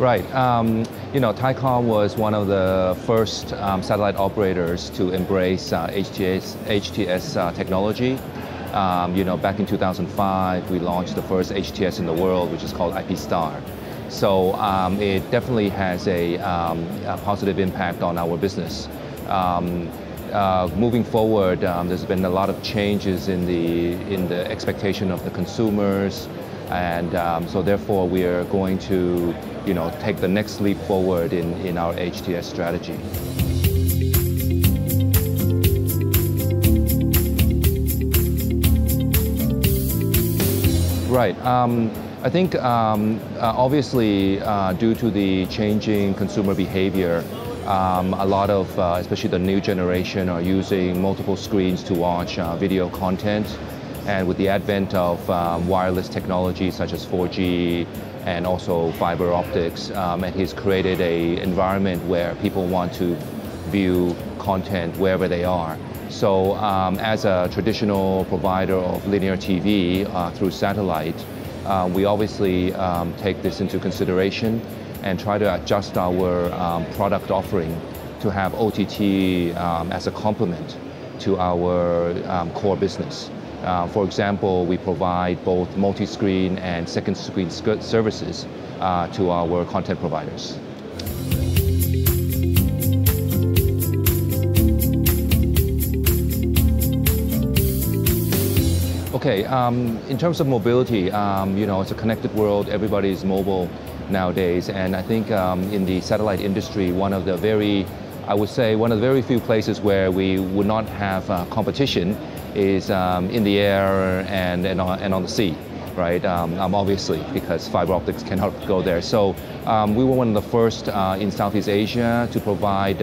Right. Thaicom was one of the first satellite operators to embrace HTS technology. Back in 2005, we launched the first HTS in the world, which is called IP Star. So it definitely has a positive impact on our business. Moving forward, there's been a lot of changes in the expectation of the consumers, and so therefore we are going to take the next leap forward in our HTS strategy. Right. I think obviously due to the changing consumer behavior, a lot of, especially the new generation, are using multiple screens to watch video content. And with the advent of wireless technology such as 4G and also fiber optics, it has created an environment where people want to view content wherever they are. So as a traditional provider of linear TV through satellite, we obviously take this into consideration and try to adjust our product offering to have OTT as a complement to our core business. For example, we provide both multi-screen and second screen services to our content providers. Okay, in terms of mobility, it's a connected world. Everybody is mobile nowadays, and I think in the satellite industry, one of the very few places where we would not have competition is in the air and on the sea, right? Obviously, because fiber optics cannot go there. So we were one of the first in Southeast Asia to provide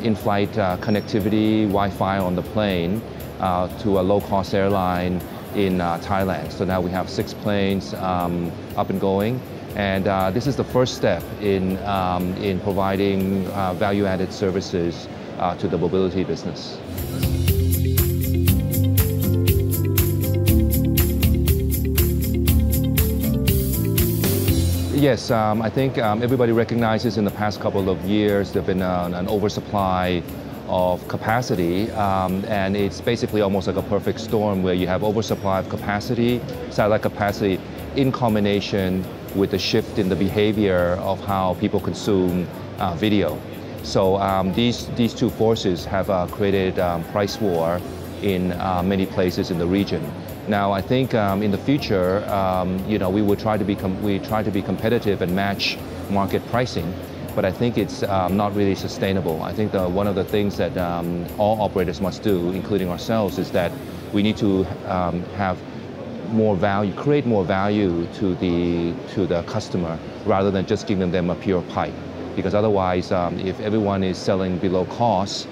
in-flight connectivity, Wi-Fi on the plane to a low-cost airline in Thailand. So now we have 6 planes up and going. And this is the first step in providing value-added services to the mobility business. Yes, I think everybody recognizes in the past couple of years there have been an oversupply of capacity, and it's basically almost like a perfect storm where you have oversupply of capacity, satellite capacity, in combination with the shift in the behavior of how people consume video. So these two forces have created price war in many places in the region. Now, I think in the future, we try to be competitive and match market pricing, but I think it's not really sustainable. I think one of the things that all operators must do, including ourselves, is that we need to have more value, create more value to the customer rather than just giving them a pure pipe. Because otherwise, if everyone is selling below cost,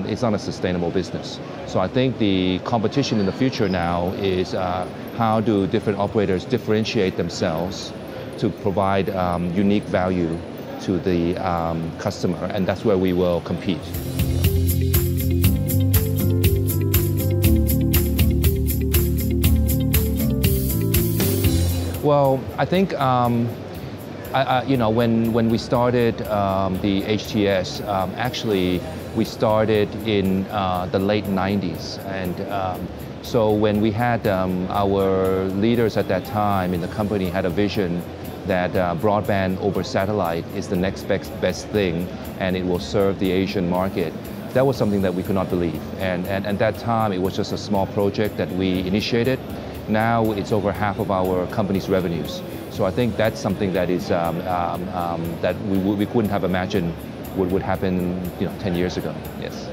it's not a sustainable business. So I think the competition in the future now is how do different operators differentiate themselves to provide unique value to the customer, and that's where we will compete. Well, I think when we started the HTS, actually we started in the late 90s, and so when we had our leaders at that time in the company had a vision that broadband over satellite is the next best thing, and it will serve the Asian market. That was something that we could not believe, and at that time it was just a small project that we initiated. Now it's over half of our company's revenues. So I think that's something that is that we couldn't have imagined would happen 10 years ago. Yes.